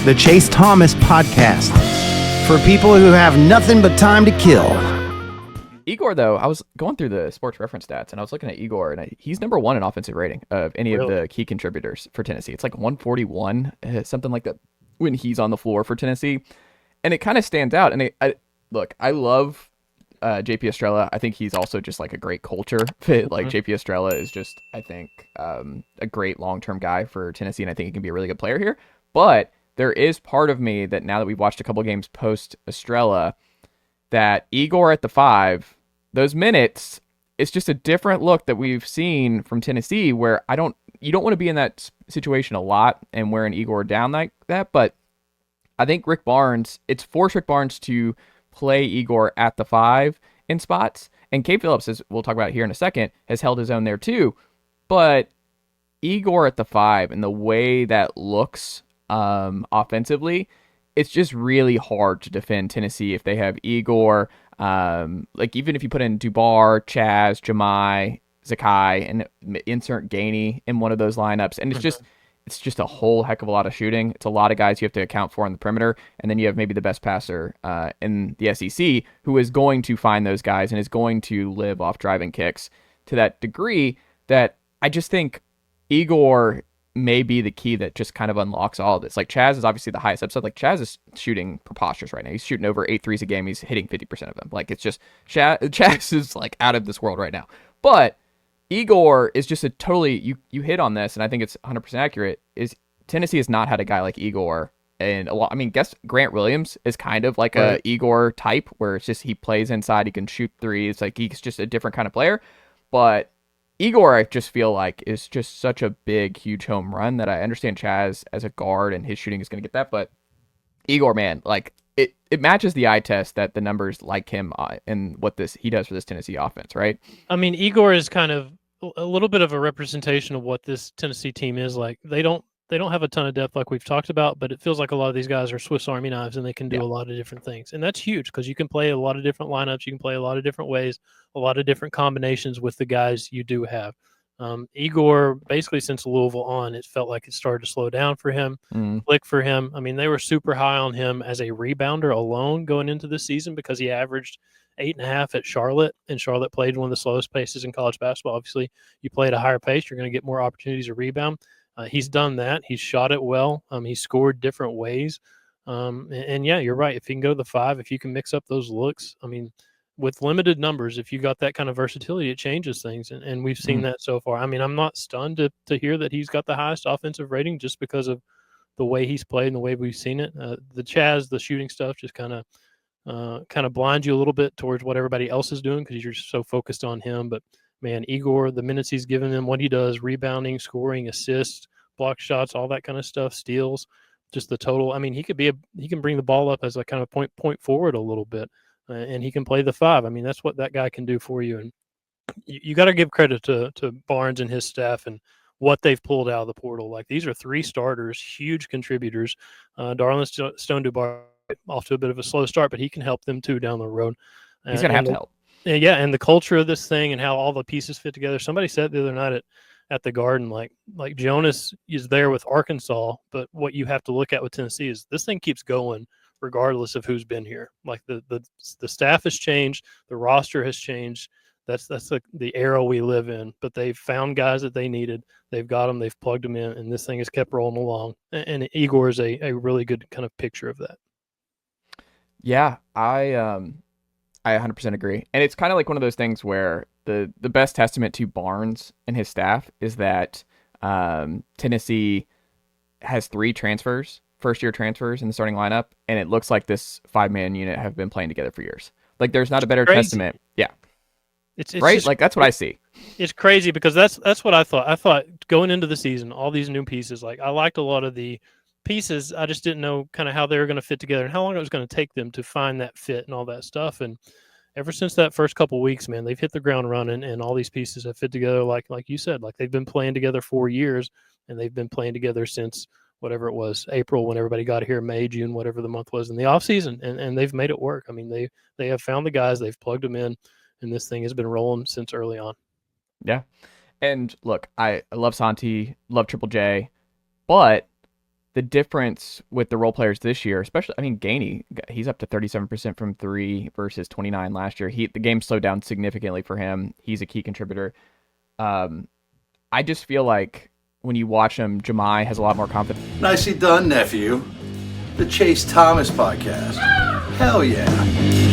the Chase Thomas Podcast, for people who have nothing but time to kill. Igor, though, I was going through the sports reference stats, and I was looking at Igor, and he's number one in offensive rating of any of the key contributors for Tennessee. It's like 141, something like that, when he's on the floor for Tennessee. And it kind of stands out. And I love JP Estrella. I think he's also just like a great culture fit. Like JP Estrella is just, I think, a great long-term guy for Tennessee, and I think he can be a really good player here. But there is part of me that now that we've watched a couple games post Estrella, that Igor at the 5, those minutes, it's just a different look that we've seen from Tennessee, where you don't want to be in that situation a lot and wearing Igor down like that. But I think it's forced Rick Barnes to play Igor at the 5 in spots. And Cade Phillips, as we'll talk about here in a second, has held his own there too. But Igor at the 5 and the way that looks offensively, it's just really hard to defend Tennessee if they have Igor. Like even if you put in Dubar, Chaz, Jahmai, Zakai, and insert Gainey in one of those lineups, and it's just a whole heck of a lot of shooting. It's a lot of guys you have to account for on the perimeter, and then you have maybe the best passer in the SEC who is going to find those guys and is going to live off driving kicks to that degree that I just think Igor may be the key that just kind of unlocks all of this. Like Chaz is obviously the highest upside. Like Chaz is shooting preposterous right now. He's shooting over 8 threes a game. He's hitting 50% of them. Like it's just Chaz is like out of this world right now. But Igor is just a totally, you hit on this, and I think it's 100% accurate, is Tennessee has not had a guy like Igor. And a lot, I mean, guess Grant Williams is kind of like a Igor type, where it's just he plays inside, he can shoot threes, like he's just a different kind of player. But Igor, I just feel like, is just such a big, huge home run that I understand Chaz as a guard and his shooting is going to get that. But Igor, man, like it matches the eye test that the numbers like him and what he does for this Tennessee offense, right? I mean, Igor is kind of a little bit of a representation of what this Tennessee team is like. They don't have a ton of depth like we've talked about, but it feels like a lot of these guys are Swiss Army knives and they can do a lot of different things. And that's huge because you can play a lot of different lineups. You can play a lot of different ways, a lot of different combinations with the guys you do have. Igor, basically since Louisville on, it felt like it started to slow down for him, click for him. I mean, they were super high on him as a rebounder alone going into this season because he averaged 8.5 at Charlotte, and Charlotte played one of the slowest paces in college basketball. Obviously, you play at a higher pace, you're going to get more opportunities to rebound. He's done that. He's shot it well. He scored different ways. And yeah, you're right. If you can go to the 5, if you can mix up those looks, I mean, with limited numbers, if you got that kind of versatility, it changes things. And we've seen that so far. I mean, I'm not stunned to hear that he's got the highest offensive rating just because of the way he's played and the way we've seen it. The Chaz, the shooting stuff just kind of blinds you a little bit towards what everybody else is doing because you're so focused on him. But man, Igor, the minutes he's given them, what he does, rebounding, scoring, assists, block shots, all that kind of stuff, steals, just the total. I mean, he can bring the ball up as a kind of point forward a little bit, and he can play the 5. I mean, that's what that guy can do for you. And you got to give credit to Barnes and his staff and what they've pulled out of the portal. Like these are 3 starters, huge contributors. Darlin Stone Dubar off to a bit of a slow start, but he can help them too down the road. He's gonna have to help. Yeah, and the culture of this thing and how all the pieces fit together. Somebody said the other night at the Garden, like Jonas is there with Arkansas, but what you have to look at with Tennessee is this thing keeps going regardless of who's been here. Like the staff has changed, the roster has changed. That's the era we live in. But they've found guys that they needed. They've got them. They've plugged them in, and this thing has kept rolling along. And Igor is a really good kind of picture of that. Yeah, I 100% agree. And it's kind of like one of those things where the best testament to Barnes and his staff is that Tennessee has 3 first-year transfers in the starting lineup, and it looks like this 5-man unit have been playing together for years. Like, there's not a better testament. Yeah. It's right? Just, like, that's what I see. It's crazy because that's what I thought. I thought going into the season, all these new pieces, like I liked a lot of the pieces. I just didn't know kind of how they were going to fit together and how long it was going to take them to find that fit and all that stuff. And ever since that first couple of weeks, man, they've hit the ground running, and all these pieces have fit together like you said. Like they've been playing together 4 years, and they've been playing together since whatever it was, April, when everybody got here, May, June, whatever the month was in the off season, and they've made it work. I mean, they have found the guys, they've plugged them in, and this thing has been rolling since early on. Yeah. And look, I love Santi, love Triple J, but the difference with the role players this year, especially, I mean, Gainey, he's up to 37% from 3 versus 29 last year. The game slowed down significantly for him. He's a key contributor. I just feel like when you watch him, Jahmai has a lot more confidence. Nicely done, nephew. The Chase Thomas podcast. Hell yeah.